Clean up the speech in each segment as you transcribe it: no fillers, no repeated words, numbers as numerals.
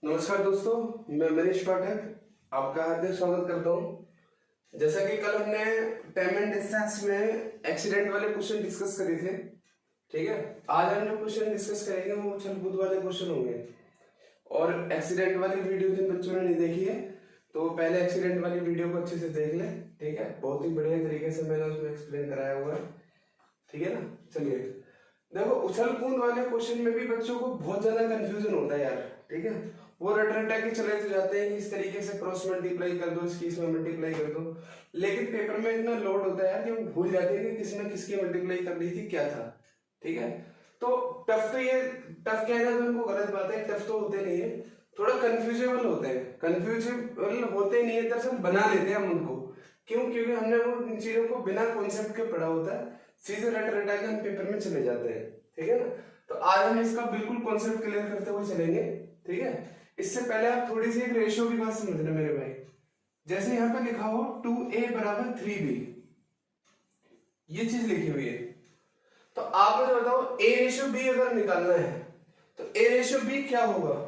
नमस्कार दोस्तों, मैं मनीष पाठक आपका हार्दिक स्वागत करता हूं। जैसा कि कल हमने टाइम एंड डिस्टेंस में एक्सीडेंट वाले क्वेश्चन डिस्कस करे थे, ठीक है। आज हम जो क्वेश्चन डिस्कस करेंगे वो उछल कूद वाले क्वेश्चन होंगे। और एक्सीडेंट वाली वीडियो जिन बच्चों ने नहीं देखी है तो पहले एक्सीडेंट वाली वीडियो को अच्छे से देख ले, ठीक है। बहुत ही बढ़िया तरीके से मैंने उसमें एक्सप्लेन कराया हुआ है, ठीक है ना। चलिए देखो, उछल कूद वाले क्वेश्चन में भी बच्चों को बहुत ज्यादा कंफ्यूजन होता है यार, ठीक है। वो रट रटा के चले तो जाते हैं कि इस तरीके से क्रॉस मल्टीप्लाई कर दो, इसकी इसमें मल्टीप्लाई कर दो, लेकिन पेपर में इतना लोड होता है कि वो भूल जाते हैं कि किसने किसकी मल्टीप्लाई कर दी थी, क्या था, ठीक है। तो टफ कहना तो उनको गलत बात है, टफ तो होते नहीं है, थोड़ा कंफ्यूजेबल होते हैं। कंफ्यूजेबल होते नहीं है, दरअसल बना लेते हैं हम उनको। क्यों? क्योंकि हमने वो इन चीजों को बिना कॉन्सेप्ट के पढ़ा होता है, सीधे रट रटा के हम पेपर में चले जाते हैं, ठीक है ना। तो आज हम इसका बिल्कुल कॉन्सेप्ट क्लियर करते हुए चलेंगे, ठीक है। इससे पहले आप थोड़ी सी एक रेशियो की बात समझना मेरे भाई। जैसे यहाँ पे लिखा हो 2a बराबर 3b, ये चीज लिखी हुई है, तो आप मुझे बताओ a रेशियो b अगर निकालना है तो a रेशियो b क्या होगा?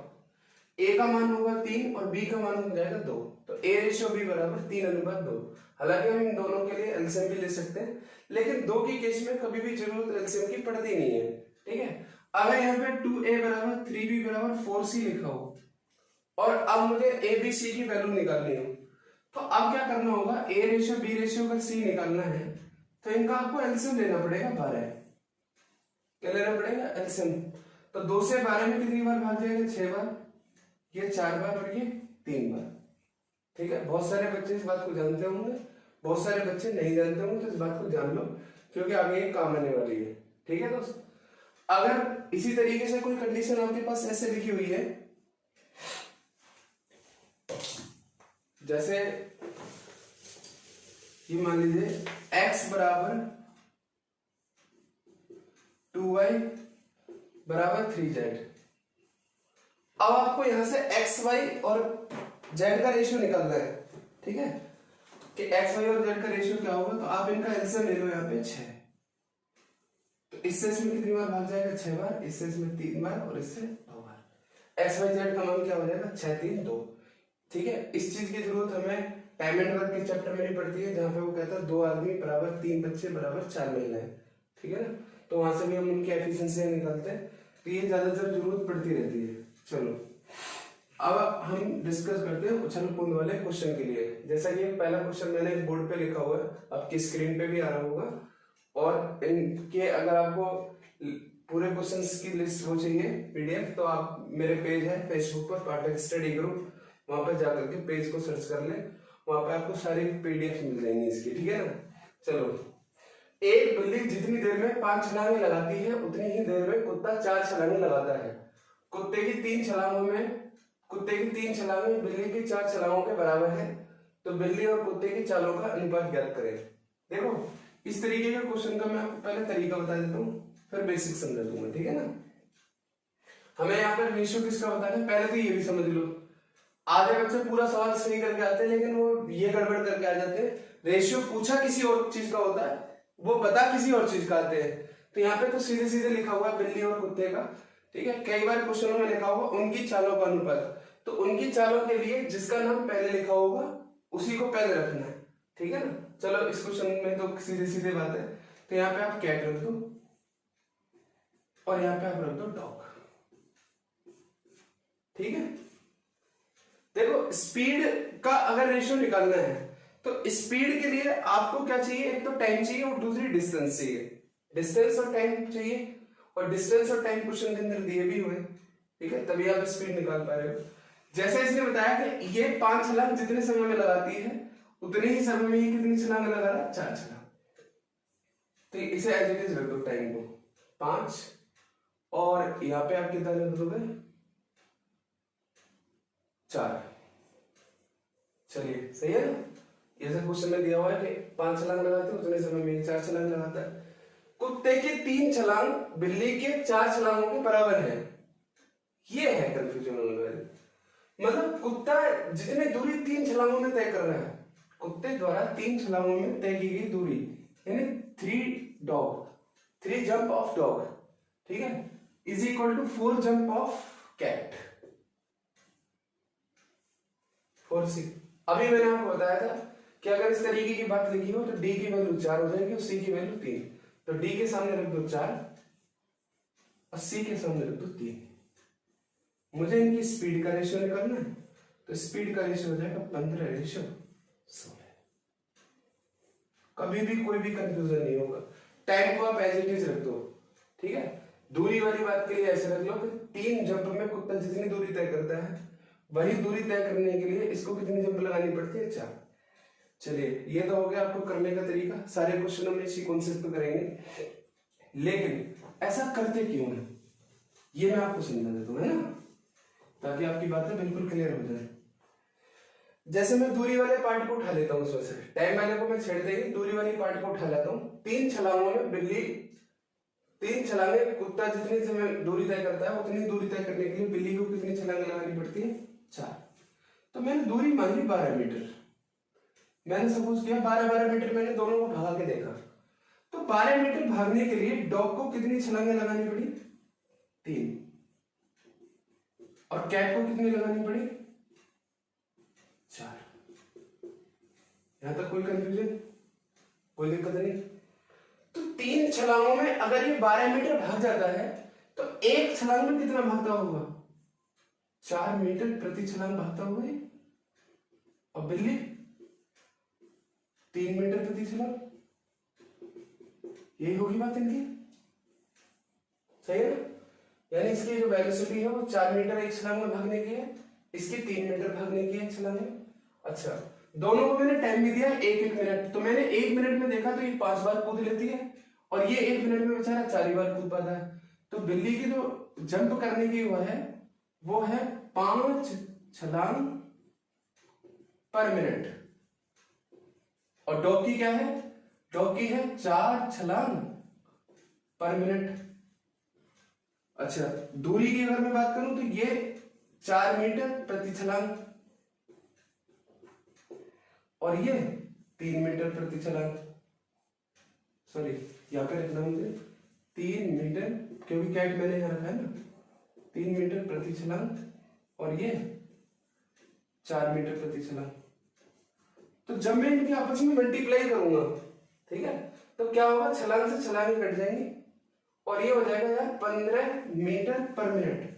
a का मान होगा 3 और b का मान हो जाएगा 2, तो a रेशियो b बराबर 3:2। हालांकि हम इन दोनों के लिए एलसीएम भी ले सकते हैं, लेकिन दो की केस में कभी भी जरूरत एलसीएम की पड़ती नहीं है, ठीक है। अगर यहाँ पे 2a बराबर 3b बराबर 4c लिखा हो और अब मुझे ए बी सी की वैल्यू निकालनी हो, तो अब क्या करना होगा? ए रेशियो बी रेशियो का सी निकालना है तो इनका आपको एलसीएम लेना पड़ेगा 12। क्या लेना पड़ेगा? एलसीएम। तो 2 से 12 में कितनी बार भाग जाएगा? 6 बार, ये 4 बार और ये 3 बार, ठीक है। बहुत सारे बच्चे इस बात को जानते होंगे, बहुत सारे बच्चे नहीं जानते होंगे, तो इस बात को जान लो क्योंकि आगे ये काम आने वाली है, ठीक है दोस्त। अगर इसी तरीके से कोई कंडीशन आपके पास ऐसे लिखी हुई है, जैसे ये मान लीजिए x बराबर 2y बराबर 3z। अब आपको यहां से x y और z का रेशियो निकालना है, ठीक है, कि x y और z का रेशियो क्या होगा। तो आप इनका एलसीएम ले लो, यहाँ पे 6, तो इससे इसमें कितनी बार भाग जाएगा? 6 बार, इससे इसमें 3 बार और इससे 2 बार। x y z का मान क्या हो जाएगा? 6 3 2, ठीक है। इस चीज की जरूरत हमें टाइम एंड वर्क के चैप्टर में नहीं पड़ती है, जहां पे वो कहता है 2 आदमी बराबर 3 बच्चे बराबर 4 महिलाएं, ठीक है ना। तो वहां से भी हम उनकी एफिशिएंसी निकालते हैं, तो ये ज्यादातर जरूरत पड़ती रहती है। चलो अब हम डिस्कस करते हैं उछल कूद वाले क्वेश्चन के लिए। जैसा कि पहला क्वेश्चन मैंने बोर्ड पे लिखा हुआ है, आपकी स्क्रीन पे भी आ रहा होगा, और इनके अगर आपको पूरे क्वेश्चंस की लिस्ट हो चाहिए पीडीएफ, तो आप मेरे पेज है फेसबुक पर पाठक स्टडी ग्रुप, वहां पर जाकर के पेज को सर्च कर ले, वहां पे आपको सारी पीडीएफ मिल जाएंगी इसकी, ठीक है ना। चलो, एक बिल्ली जितनी देर में 5 छलांगे लगाती है उतनी ही देर में कुत्ता 4 छलांगे लगाता है। कुत्ते की 3 छलांगे बिल्ली की 4 छलांगों के बराबर है, तो बिल्ली और कुत्ते की चालों का अनुपात ज्ञात करें। देखो, इस तरीके के क्वेश्चन का मैं आपको पहले तरीका बता देता हूँ, फिर बेसिक समझा दूंगा, ठीक है ना। हमें यहाँ पर रेशियो किसका बताना है, पहले तो ये भी समझ लो। आधे बच्चे पूरा सवाल सही करके आते हैं, लेकिन वो ये गड़बड़ करके आ जाते हैं, रेशियो पूछा किसी और चीज का होता है, वो बता किसी और चीज का आते हैं। तो यहाँ पे तो सीधे सीधे लिखा हुआ है बिल्ली और कुत्ते का, ठीक है। कई बार क्वेश्चनों में लिखा होगा उनकी चालों का अनुपात, तो उनकी चालों के लिए जिसका नाम पहले लिखा होगा उसी को पहले रखना है, ठीक है ना। चलो, इस क्वेश्चन में तो सीधे सीधे बात है, तो यहाँ पे आप कैट रख दो और यहाँ पे आप रख दो डॉग, ठीक है। देखो, स्पीड का अगर रेशियो निकालना है तो स्पीड के लिए आपको क्या चाहिए? एक तो टाइम चाहिए और दूसरी डिस्टेंस चाहिए। डिस्टेंस और टाइम चाहिए, और डिस्टेंस और टाइम क्वेश्चन के अंदर दिए भी हुए, ठीक है, तभी आप स्पीड निकाल पा रहे हो। जैसे इसने बताया कि ये 5 छलांग जितने समय में लगाती है उतने ही समय में ये कितनी छलांग लगा रहा है? 4 छलांग। तो इसे एज इट इज रख दो, टाइम को 5, और यहाँ पे आप कितना रख दोगे? 4। चलिए, सही है ना। जैसे क्वेश्चन में दिया हुआ है कि 5 छलांग लगाते उतने समय में 4 छलांग लगाता है। कुत्ते की 3 छलांग बिल्ली के 4 छलांगों के बराबर है, ये है कंफ्यूजन वाला। मतलब कुत्ता जितनी दूरी 3 छलांगों में तय कर रहा है, कुत्ते द्वारा 3 छलांगों में तय की गई दूरी, यानी 3 जंप ऑफ डॉग, ठीक है, is equal to 4 jump of cat. 4c। अभी मैंने आपको बताया था कि अगर इस तरीके की बात लिखी हो तो d की वैल्यू 4 हो जाएगी और c की वैल्यू 3। तो d के सामने रख दो 4 और c के सामने रख दो 3। मुझे इनकी स्पीड का रेशियो निकालना है, तो स्पीड का रेशियो हो जाएगा 15:16। कभी भी कोई भी कंफ्यूजन नहीं होगा। टाइम को आप एज इट इज रख दो, ठीक है। दूरी वाली बात के लिए ऐसे रख लो कि 3 जंप में कुत्ता जितनी दूरी तय करता है वही दूरी तय करने के लिए इसको कितनी जंप लगानी पड़ती है, 4। चलिए ये तो हो गया आपको करने का तरीका। सारे क्वेश्चन हम इसी कॉन्सेप्ट पे करेंगे, लेकिन ऐसा करते क्यों है ये मैं आपको समझा देता हूँ, है ना, ताकि आपकी बातें बिल्कुल क्लियर हो जाए। जैसे मैं दूरी वाले पार्ट को उठा लेता हूँ, उसमें से टाइम वाले को मैं छेड़ देगी, दूरी वाली पार्ट को उठा लेता हूँ। 3 छलांगों में बिल्ली 3 छलांगे, कुत्ता जितनी समय दूरी तय करता है उतनी दूरी तय करने के लिए बिल्ली को कितनी छलांगे लगानी पड़ती है, 4। तो मैंने दूरी मान ली 12 मीटर। मैंने सपोज किया 12 मीटर मैंने दोनों को भागा के देखा, तो 12 मीटर भागने के लिए डॉग को कितनी छलांगे लगानी पड़ी, 3। और कैट को कितनी लगानी पड़ी, 4। यहां तक कोई कंफ्यूजन, कोई दिक्कत नहीं। तो 3 छलांगों में अगर ये 12 मीटर भाग जाता है तो एक छलांग में कितना भागता होगा, 4 मीटर प्रति छलांग भागता होगा ये। और बिल्ली 3 मीटर प्रति छलांग, यही होगी बात इनकी, सही है ना। यानी इसकी जो वेलोसिटी है वो 4 मीटर एक छलांग में भागने की है, इसकी 3 मीटर भागने की है एक छलांग में। अच्छा, दोनों को मैंने टाइम भी दिया 1-1 मिनट, तो मैंने 1 मिनट में देखा तो ये 5 बार कूद लेती है और ये 1 मिनट में बेचारा 4 ही बार कूद पाता है। तो बिल्ली की जो जंप करने की वो है 5 छलांग पर मिनट। और डॉग की क्या है, डॉग की है 4 छलांग पर मिनट। अच्छा, दूरी की अगर मैं बात करूं तो ये 4 मीटर प्रति छलांग और ये 3 मीटर प्रति छलांग। सॉरी, यहां पे रखना मुझे 3 मीटर, क्योंकि कैट मैंने यहां रखा है ना, 3 मीटर प्रति छलांग और ये 4 मीटर प्रति छलांग। तो जब मैं इनके आपस में मल्टीप्लाई करूंगा, ठीक है, तो क्या होगा, छलांग से छलांग कट जाएंगी और ये हो जाएगा यार 15 मीटर पर मिनट।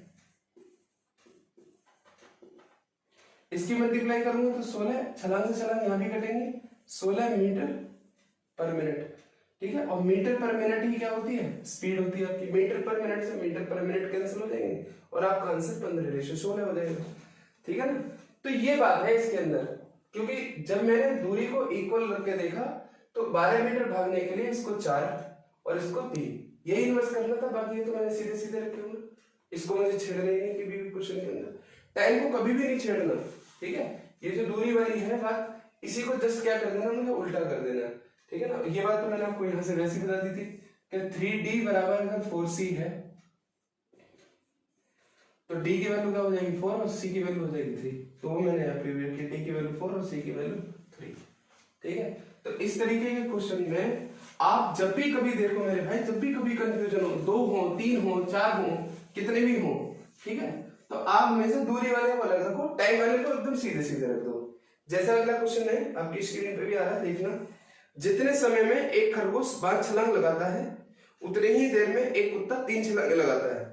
इसकी मल्टीप्लाई करूंगा तो 16, छलांग से छलांग यहां भी कटेंगे, 16 मीटर पर मिनट, ठीक है। और मीटर पर मिनट ही क्या होती है, स्पीड होती है आपकी। मीटर पर मिनट से मीटर पर मिनट कैंसिल हो जाएंगे और आपका आंसर 15:16 हो जाएगा, ठीक है ना। तो ये बात है इसके अंदर, क्योंकि जब मैंने दूरी को इक्वल रख के देखा तो 12 मीटर भागने के लिए इसको 4 और इसको 3, यही इन्वर्स करना था। बाकी ये तो मैंने सीधे सीधे रखे हुए, इसको मुझे छेड़ना ही नहीं किसी भी क्वेश्चन के अंदर। टाइम को कभी भी नहीं छेड़ना, ठीक है। ये जो दूरी वाली है बात, इसी को जस्ट क्या कर देना, मुझे उल्टा कर देना, ठीक है ना। ये बात तो मैंने आपको यहाँ से वैसे बता दी थी कि 3d बराबर अगर 4c है तो d की वैल्यू क्या हो जाएगी 4 और c की वैल्यू हो जाएगी 3। तो वो मैंने यहाँ पे रखी, d की वैल्यू 4 और c की वैल्यू 3, ठीक है। तो इस तरीके के क्वेश्चन में आप जब भी कभी देखो मेरे भाई, जब भी कभी कंफ्यूजन हो, 2 हो 3 हो 4 हो, कितने भी हो, ठीक है, तो आप हमेशा दूरी वाले को अलग रखो, टाइम वाले को एकदम सीधे सीधे रख दो। जैसा अगला क्वेश्चन है आपकी स्क्रीन पे भी आ रहा है, देखना। जितने समय में एक खरगोश 5 छलांग लगाता है उतने ही देर में एक कुत्ता 3 छलांगे लगाता है,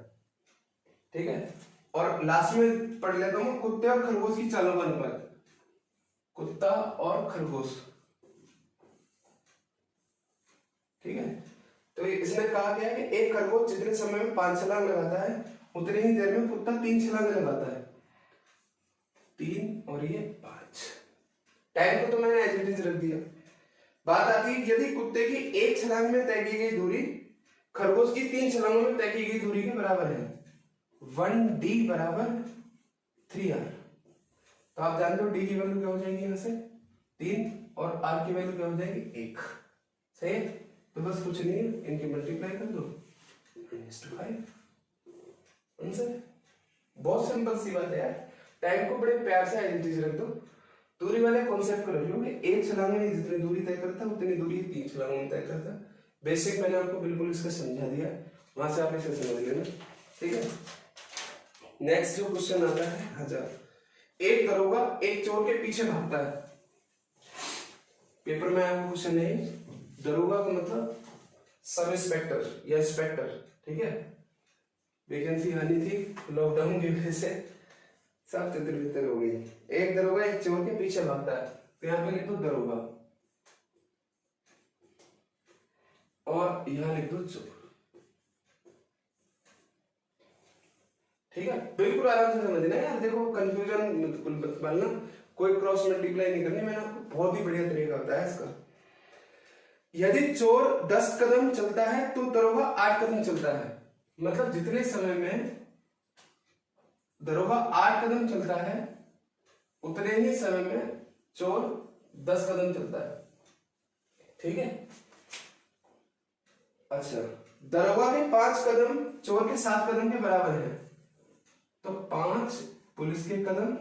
ठीक है। और लास्ट में पढ़ लेता हूं, कुत्ते और खरगोश की चालों का अनुपात, कुत्ता और खरगोश, ठीक है। तो इसने कहा गया कि एक खरगोश जितने समय में 5 छलांग लगाता है उतने ही देर में कुत्ता 3 छलांग लगाता है, 3 और ये 5। टाइम को तो मैंने एज इट इज रख दिया। बात आती है यदि कुत्ते की 1 छलांग में तय की गई दूरी खरगोश की 3 छलांगों में तय की गई दूरी के बराबर है, 1d बराबर 3r। तो आप जानते हो d की वैल्यू क्या हो जाएगी, यहां से 3 और r की वैल्यू क्या हो जाएगी 1, सही है। तो बस कुछ नहीं है, इनकी मल्टीप्लाई कर दो, 5 आंसर। बहुत सिंपल सी बात है यार। टाइम को बड़े प्यार से आइडेंटिटी रख दो, दूरी वाले कॉन्सेप्ट को रख लो। एक छलांग में जितनी दूरी तय करता है उतनी दूरी 3 छलांगों में तय करता है। बेसिक मैंने आपको बिल्कुल इसका समझा दिया, वहां से आप इसे समझ लेना, ठीक है। नेक्स्ट जो क्वेश्चन आता है 1000, एक दरोगा एक चोर के पीछे भागता है। पेपर में आया क्वेश्चन है, दरोगा का मतलब सब इंस्पेक्टर या इंस्पेक्टर, ठीक है। वैकेंसी आनी थी, लॉकडाउन की वजह से सब तितर बितर हो गई। एक दरोगा एक चोर के पीछे भागता है, तो यहाँ पे लिख दो दरोगा और यहाँ लिख दो चोर, ठीक है। बिल्कुल आराम से समझना यार, देखो कंफ्यूजन बनना, कोई क्रॉस मल्टीप्लाई नहीं करनी, मैंने आपको बहुत ही बढ़िया तरीका बताया इसका। यदि चोर 10 कदम चलता है तो दरोगा 8 कदम चलता है, मतलब जितने समय में दरोगा 8 कदम चलता है उतने ही समय में चोर 10 कदम चलता है, ठीक है। अच्छा, दरोगा के 5 कदम चोर के 7 कदम के बराबर है, तो 5 पुलिस के कदम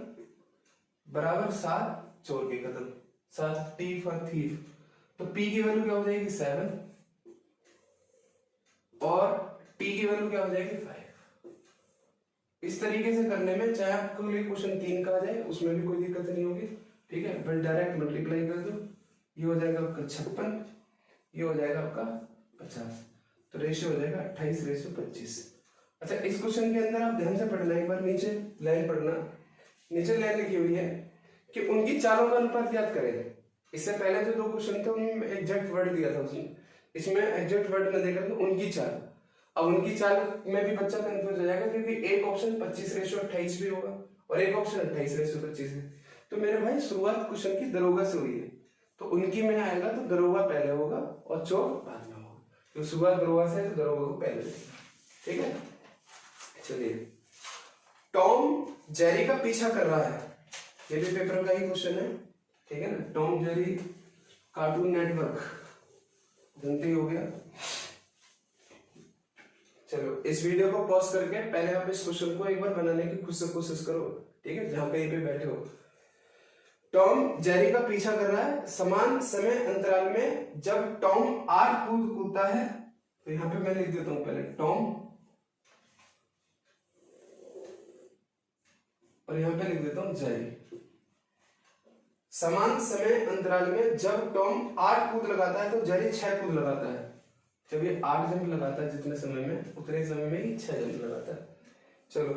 बराबर 7 चोर के कदम, 7 T फॉर थीफ, तो P की वैल्यू क्या हो जाएगी 7 और T की वैल्यू क्या हो जाएगी 5। इस तरीके से करने में चाहे आपको ये क्वेश्चन 3 का आ जाए उसमें भी कोई दिक्कत नहीं होगी, ठीक है। फिर डायरेक्ट मल्टीप्लाई कर दो, ये हो जाएगा आपका 56, ये हो जाएगा आपका 50, तो रेशियो हो जाएगा 28:25। अच्छा, इस क्वेश्चन के अंदर आप ध्यान से पढ़ना, एक बार नीचे लाइन पढ़ना, नीचे लाइन लिखी हुई है कि उनकी चालों का अनुपात ज्ञात करें। इससे पहले जो 2 क्वेश्चन थे उनमें एग्जैक्ट वर्ड दिया था उसने, इसमें एग्जैक्ट वर्ड न देकर के उनकी चाल। अब उनकी चाल में भी बच्चा कंफ्यूज हो जाएगा, क्योंकि एक ऑप्शन 25:28 भी होगा और एक ऑप्शन 28:25 है। तो मेरे भाई शुरुआत क्वेश्चन की दरोगा से हुई है, तो उनकी में आएगा तो दरोगा पहले होगा और चोर बाद में होगा, तो शुरुआत दरोगा से है तो दरोगा को पहले देगा, ठीक है। चलिए, टॉम जेरी का पीछा कर रहा है, ये भी पेपर का ही क्वेश्चन है, ठीक है ना। टॉम जेरी कार्टून नेटवर्क जनती हो गया। चलो, इस वीडियो को पॉज करके पहले आप इस क्वेश्चन को एक बार बनाने की खुद से कोशिश करो, ठीक है, जहां कहीं पे बैठे हो। टॉम जेरी का पीछा कर रहा है, समान समय अंतराल में जब टॉम 8 कूद कूदता है, तो यहां पे मैं लिख देता हूं पहले टॉम और यहां पे लिख देता हूं जेरी। समान समय अंतराल में जब टॉम 8 कूद लगाता है तो जेरी 6 कूद लगाता है। जब ये 8 जंप लगाता है जितने समय में, उतने समय में ही 6 जंप लगाता है। चलो,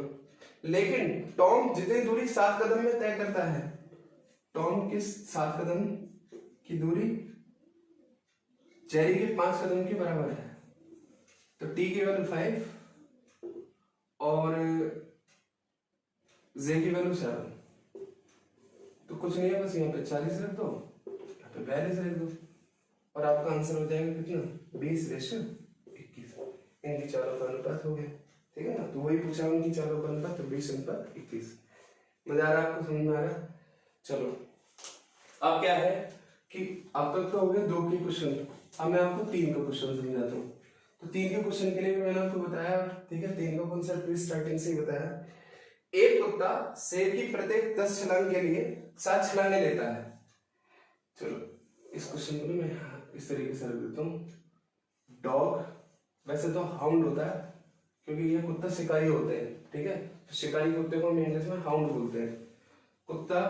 लेकिन टॉम जितनी दूरी 7 कदम में तय करता है, टॉम किस 7 कदम की दूरी जेरी के 5 कदम के बराबर है, तो T की वैल्यू 5 और जे की वैल्यू 7, तो कुछ नहीं है, बस यहाँ पे 40 रख दो, यहाँ पे 42 रख दो और आपका आंसर हो जाएगा कितना 20:21। इनकी चालों का अनुपात हो गया, ठीक है ना। तो वही पूछा उनकी चालों का अनुपात, तो 20:21। मजा आ रहा है आपको, समझ में आ रहा है। चलो, अब क्या है कि अब तक तो हो गए 2 के क्वेश्चन, अब मैं आपको 3 का क्वेश्चन समझाता हूँ। तो 3 के क्वेश्चन के लिए भी मैंने आपको बताया, ठीक है, 3 का कॉन्सेप्ट भी स्टार्टिंग से ही बताया। एक कुत्ता शेर की प्रत्येक 10 छलांग के लिए 7 छलांगे लेता है। चलो, इस क्वेश्चन को मैं इस तरीके से रख देता हूँ। डॉग, वैसे तो हाउंड होता है क्योंकि ये कुत्ता शिकारी होते हैं, ठीक है, तो शिकारी कुत्ते को हम इंग्लिश में हाउंड बोलते हैं। कुत्ता,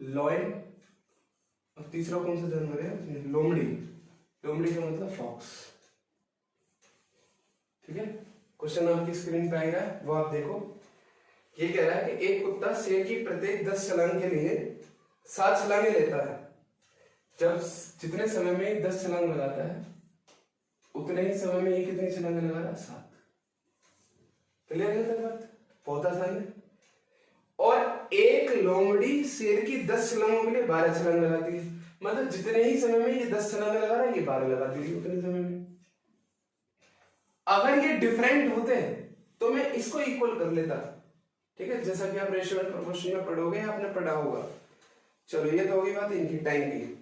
लॉयन और तीसरा कौन सा जानवर है, लोमड़ी। लोमड़ी का मतलब फॉक्स, ठीक है। क्वेश्चन आपकी स्क्रीन पे आएगा, वो आप देखो। ये कह रहा है कि एक कुत्ता शेर की प्रत्येक 10 छलांग के लिए 7 छलांगे लेता है। जब जितने समय में ये 10 छलांग लगाता है उतने ही समय में ये कितनी छलांगे लगा रहा है, 7। क्लियर है तक बात, बहुत आसान है। और एक लोमड़ी शेर की 10 छलांगों के लिए 12 छलांग लगाती है, मतलब जितने ही समय में ये 10 छलांगे लगा रहा है ये 12 लगाती है उतने समय में। अगर ये डिफरेंट होते तो मैं इसको इक्वल कर लेता, ठीक है, जैसा कि आप रेशियो एंड प्रोपोर्शन में पढ़ोगे, आपने पढ़ा होगा। चलो, ये तो होगी बात इनकी टाइम की।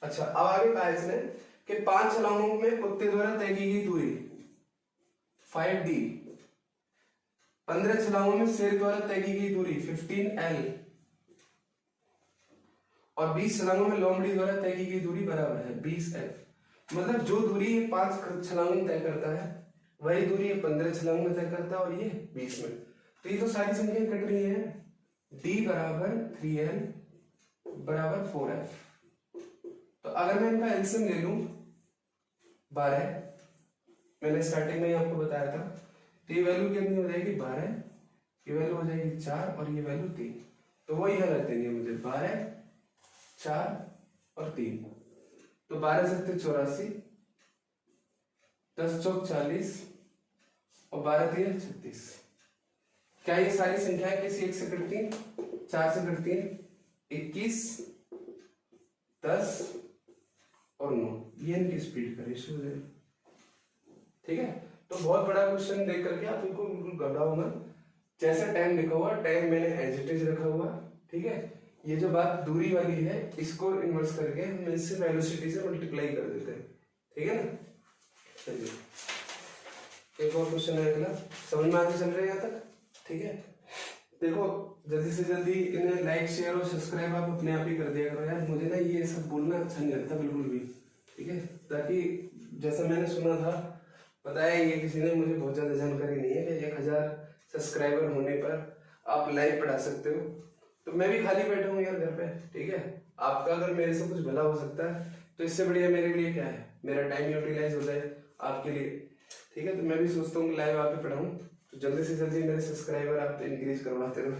अच्छा, अब आगे कहा इसने कि 5 छलांगों में कुत्ते द्वारा तय की गई दूरी 5d, 15 छलांगों में शेर द्वारा तय की गई दूरी 15l और 20 छलांगों में लोमड़ी द्वारा तय की गई दूरी बराबर है 20f। मतलब जो दूरी ये 5 छलांगों में तय करता है वही दूरी ये 15 छलांगों में तय करता है और ये 20 में। तो ये तो सारी संख्याएं कट रही हैं, d बराबर 3l बराबर 4f। तो अगर मैं इनका एलसीएम ले लूं 12, मैंने स्टार्टिंग में ही आपको बताया था, तो ये वैल्यू कितनी हो जाएगी 12, ये वैल्यू हो जाएगी 4 और ये वैल्यू 3। तो वो यहाँ रख देंगे मुझे 12, 4 और 3। तो 12 सत्ते 84, 10 चौक 40 और 12 3 36। क्या ये सारी संख्याएं किसी एक से कटती हैं? 4 से कटती हैं, 21, 10 और 9, ये इनकी स्पीड का रेशियो है। ठीक है, तो बहुत बड़ा क्वेश्चन देख करके आप इनको बिल्कुल घबराओ मत। जैसा टाइम लिखा हुआ, टाइम मैंने एज इट इज रखा हुआ। ठीक है, ये जो बात दूरी वाली है इसको इन्वर्स करके हम इससे वेलोसिटी से मल्टीप्लाई कर देते हैं। ठीक है ना, चलिए एक और क्वेश्चन है अगला। समझ में आगे चल रहे हैं यहाँ तक? ठीक है, देखो जल्दी से जल्दी इन्हें लाइक शेयर और सब्सक्राइब आप अपने आप ही कर दिया करो यार, मुझे ना ये सब बोलना अच्छा नहीं लगता बिल्कुल भी। ठीक है, ताकि जैसा मैंने सुना था, बताया ये किसी ने, मुझे बहुत ज्यादा जानकारी नहीं है कि 1000 सब्सक्राइबर होने पर आप लाइव पढ़ा सकते हो। तो मैं भी खाली बैठा हूँ यार घर पे। ठीक है, आपका अगर मेरे से कुछ भला हो सकता है तो इससे बढ़िया मेरे लिए क्या है, मेरा टाइम यूटिलाइज हो जाए आपके लिए। ठीक है, तो मैं भी सोचता हूँ कि लाइव आके पढ़ाऊँ, तो जल्दी से जल्दी मेरे सब्सक्राइबर आप इंक्रीज करवाते रहो।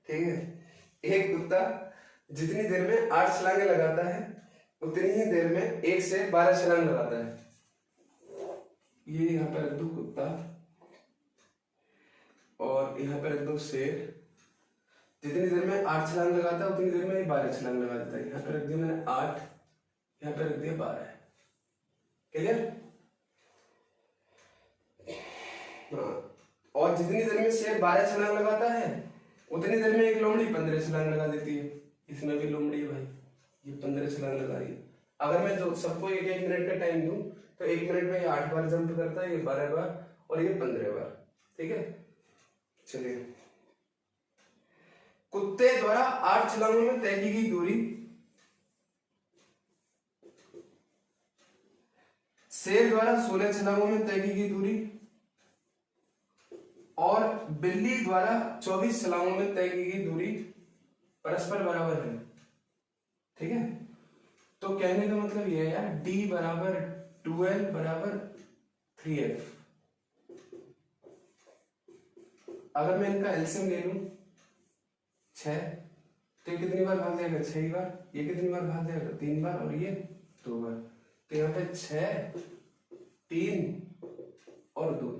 ठीक है, एक कुत्ता जितनी देर में 8 छलांगे लगाता है उतनी ही देर में 1 से 12 छलांग लगाता है। ये यहाँ पर रख दो कुत्ता और यहाँ पर रख दो शेर। जितनी देर में 8 छलांग लगाता है उतनी देर में 12 छलांग लगा देता है। यहाँ पर रख दिया मैंने 8, यहाँ पर रख दिया 12। क्लियर? हाँ, और जितनी देर में शेर 12 छलांग लगाता है उतनी देर में एक लोमड़ी 15 छलांग लगा देती है। इसमें भी लोमड़ी है भाई, ये 15 छलांग लगा रही है। अगर मैं जो सबको 1-1 मिनट का टाइम दूं तो 1 मिनट में ये 8 बार जंप करता है, ये 12 बार और ये 15 बार। ठीक है, चलिए। कुत्ते द्वारा 8 छलांगों में तय की गई दूरी शेर द्वारा 16 छलांगों में तय की गई दूरी और बिल्ली द्वारा 24 छलांगों में तय की गई दूरी परस्पर बराबर है। ठीक है, तो कहने का मतलब ये है यार, d बराबर 2l बराबर 3f। अगर मैं इनका एलसीएम ले लूं 6, तो ये कितनी बार भाग जाएगा? 6 बार। ये कितनी बार भाग जाएगा? 3 बार और ये 2 बार। तो यहाँ पे 6, 3 और 2,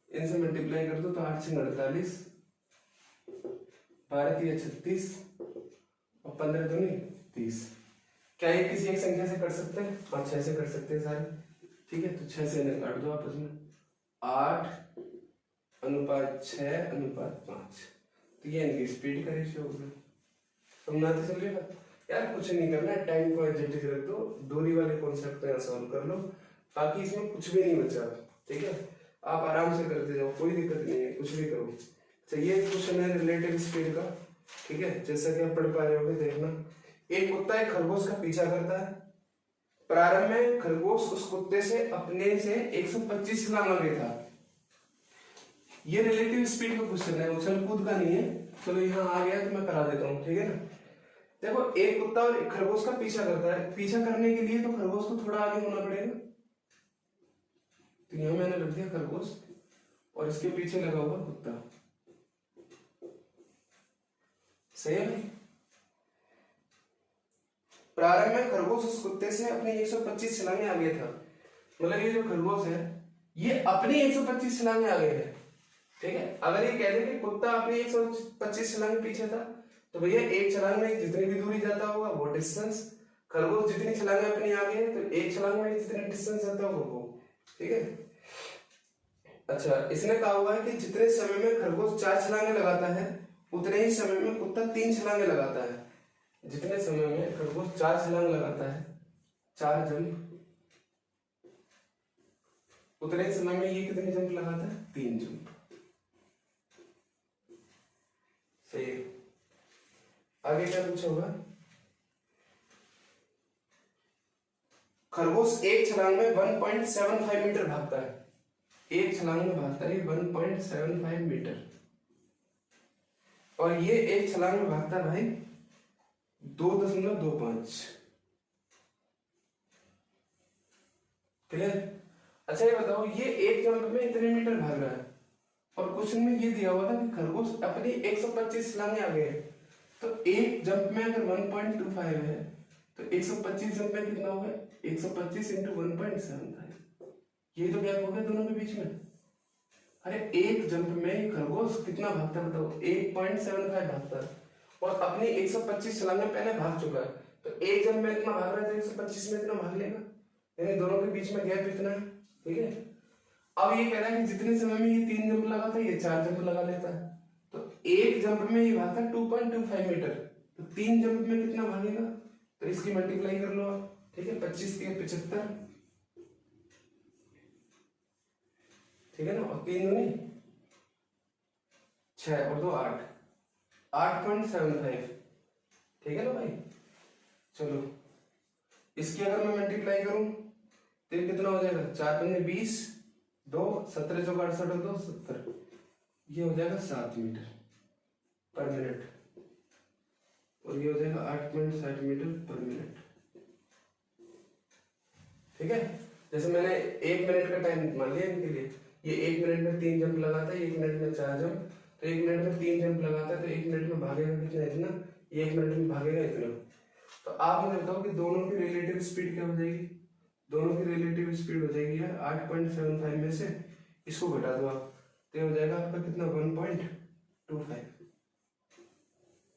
इनसे मल्टीप्लाई कर दो तो 8 से 48, 12 3 36 और 15 दूनी 30। क्या ये किसी एक संख्या से कर सकते हैं? हाँ, 6 से कर सकते हैं सारे। ठीक है, तो 6 से इन्हें काट दो आपस में, 8:6:5। तो ये इनकी स्पीड का रेशियो होगा। समझाते चलिएगा यार, कुछ नहीं करना है, टाइम को एडजस्ट रख दो, दूरी वाले कॉन्सेप्ट को यहाँ सॉल्व कर लो, बाकी इसमें कुछ भी नहीं बचा। ठीक है, आप आराम से करते जाओ, कोई दिक्कत नहीं है, कुछ भी करो। तो ये क्वेश्चन है रिलेटिव स्पीड का। ठीक है, जैसा कि आप पढ़ पा रहे होगे, देखना। एक कुत्ता एक खरगोश का पीछा करता है। प्रारंभ में खरगोश उस कुत्ते से अपने से 125 छलांग आगे था। ये रिलेटिव स्पीड का क्वेश्चन है, उछल कूद का नहीं है। चलो यहाँ आ गया तो मैं करा देता हूँ। ठीक है ना, देखो एक कुत्ता और एक खरगोश का पीछा करता है। पीछा करने के लिए तो खरगोश को थोड़ा आगे होना पड़ेगा, तो यहाँ मैंने रख दिया खरगोश और इसके पीछे लगा हुआ कुत्ता। सही है भाई? प्रारंभ में खरगोश उस कुत्ते से अपनी 125 छलांगे आगे था। मतलब ये जो खरगोश है ये अपनी 125 छलांगे आगे है। ठीक है, अगर ये कह दे कि कुत्ता अपनी 125 छलांगे पीछे था, तो भैया एक छलांग में जितनी भी दूरी जाता होगा वो डिस्टेंस, खरगोश जितनी छलांगे अपनी आगे है तो एक छलांग में जितनी डिस्टेंस जाता होगा वो। ठीक है, अच्छा, इसने कहा हुआ है कि जितने समय में खरगोश 4 छलांगे लगाता है उतने ही समय में कुत्ता 3 छलांगे लगाता है। जितने समय में खरगोश 4 छलांग लगाता है, 4 जंप, उतने ही समय में ये कितने जंप लगाता है? 3 जंप। सही है। आगे क्या पूछा होगा? खरगोश एक छलांग में 1.75 मीटर भागता है। एक छलांग में भागता है 1.75 मीटर। और ये एक छलांग में भागता है भाई 2.25। क्लियर? अच्छा ये बताओ, ये एक जंप में इतने मीटर भाग रहा है और क्वेश्चन में ये दिया हुआ था कि खरगोश अपनी 125 छलांगे आगे है, तो एक जंप में अगर 1.25 है तो 125 जंप में कितना होगा? 125 इंटू 1.75। ये तो गैप हो गया दोनों के बीच में। अरे एक जंप में खरगोश कितना भागता है बताओ? 1.75 भागता है और अपनी 125 छलांगे पहले भाग चुका है, तो एक जंप में इतना भाग रहा है तो 125 में इतना भाग लेगा, यानी दोनों के बीच में गैप इतना है। ठीक है, अब ये कह रहा है कि जितने समय में ये 3 जंप लगाता है ये 4 जंप लगा लेता है, तो एक जंप में ये भागता है 2.25 मीटर, तो 3 जंप में कितना भागेगा? तो इसकी मल्टीप्लाई कर लो आप। ठीक है, 25 के 75, ठीक है ना, और 3 दूनी 6 और 2 8, 8.75। ठीक है ना भाई? चलो इसकी अगर मैं मल्टीप्लाई करूं तो ये कितना हो जाएगा? 4 पंजे 20, 2 17 चौका 68 और 2 70, ये हो जाएगा 7 मीटर पर मिनट, और ये हो जाएगा 8.60 मीटर पर मिनट। ठीक है, जैसे मैंने 1 मिनट का टाइम मान लिया इनके लिए, ये 1 मिनट में 3 जंप लगाता है, 1 मिनट में 4 जंप, तो 1 मिनट में 3 जंप लगाता है तो 1 मिनट में भागेगा कितना? इतना। 1 मिनट में भागेगा इतना। तो आप मुझे बताओ कि दोनों की रिलेटिव स्पीड क्या हो जाएगी? दोनों की रिलेटिव स्पीड हो जाएगी यार 8.75 में से इसको घटा दो आप, तो हो जाएगा आपका कितना? 1.25।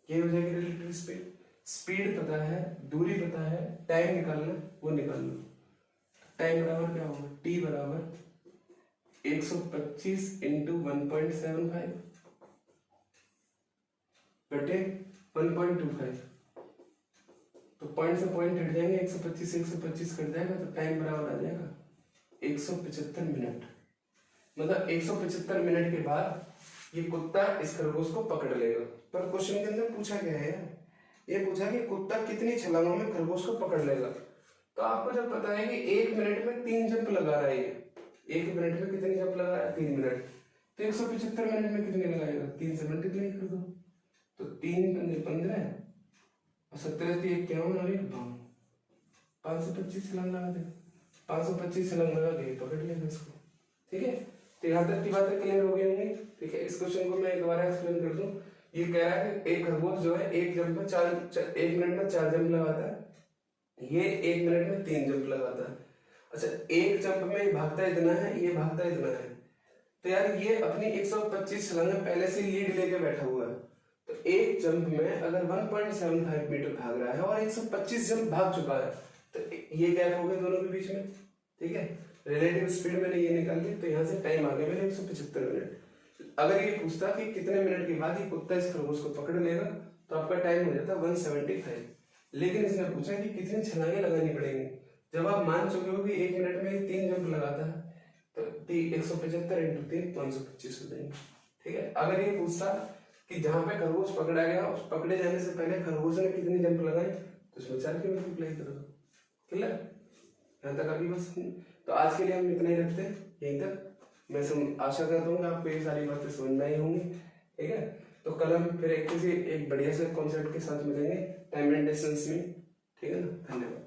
ये हो जाएगी रिलेटिव स्पीड। स्पीड पता है, दूरी पता है, टाइम निकालना वो निकाल लो। टाइम बराबर क्या होगा? टी बराबर 125 इंटू 1.75 बटे 1.25, तो पॉइंट से पॉइंट हट जाएंगे, 125 से 125 कट जाएगा, तो टाइम बराबर आ जाएगा 175 मिनट। मतलब 175 मिनट के बाद ये कुत्ता इस खरगोश को पकड़ लेगा। पर क्वेश्चन के अंदर पूछा क्या है? ये पूछा कि कुत्ता कितनी छलांगों में खरगोश को पकड़ लेगा। तो आपको जब पता है कि 1 मिनट में 3 जंप लगा रहा है, 1 मिनट में कितने जंप लगा रहा है? 3 मिनट, तो 175 मिनट में कितने लगाएगा? 3 से मल्टीप्लाई कर दो, तो 3 पंजे 15 और 17 3 51 और 1 52, 525 छलांग लगा दे। 525 छलांग लगा के पकड़ लेगा इसको। ठीक है, तो यहाँ तक की बातें क्लियर हो गई होंगी। ठीक है, इस क्वेश्चन को मैं दोबारा एक्सप्लेन कर दूं। ये कह रहा है कि एक खरगोश जो है एक जंप में 1 मिनट में 4 जंप लगाता है, ये 1 मिनट में 3 जंप लगाता है। अच्छा, एक जंप में ये भागता इतना है, ये भागता इतना है, तो यार ये अपनी 125 छलांगें पहले से लीड लेके बैठा हुआ है, तो एक जंप में अगर 1.75 मीटर भाग रहा है और 125 जंप भाग चुका है, तो ये गैप हो गया दोनों के बीच में। ठीक है, रिलेटिव स्पीड मैंने ये निकाल ली, तो यहाँ से टाइम आ गया मेरे 175 मिनट। अगर ये पूछता कि कितने मिनट के बाद ये कुत्ता इस खरगोश को पकड़ लेगा, तो आपका टाइम हो जाता 175। लेकिन इसने पूछा कि कितनी छलांगें लगानी पड़ेंगी। जब आप मान चुके हो कि 1 मिनट में 3 जंप लगाता है, तो 175 इंटू 3 525 हो जाएंगे। ठीक है, अगर ये पूछता कि जहां पे खरगोश पकड़ा गया उस पकड़े जाने से पहले खरगोश ने कितनी जंप लगाई, तो उसमें 4 की मल्टीप्लाई कर दो। क्लियर? यहाँ तक अभी बस। तो आज के लिए हम इतना ही रखते हैं, यहीं तक। मैं आशा करता हूँ कि आपको ये सारी बातें समझ में आई होंगी। ठीक है, तो कल हम फिर एक बढ़िया से कॉन्सेप्ट के साथ मिलेंगे टाइम एंड डिस्टेंस में। ठीक है ना, धन्यवाद।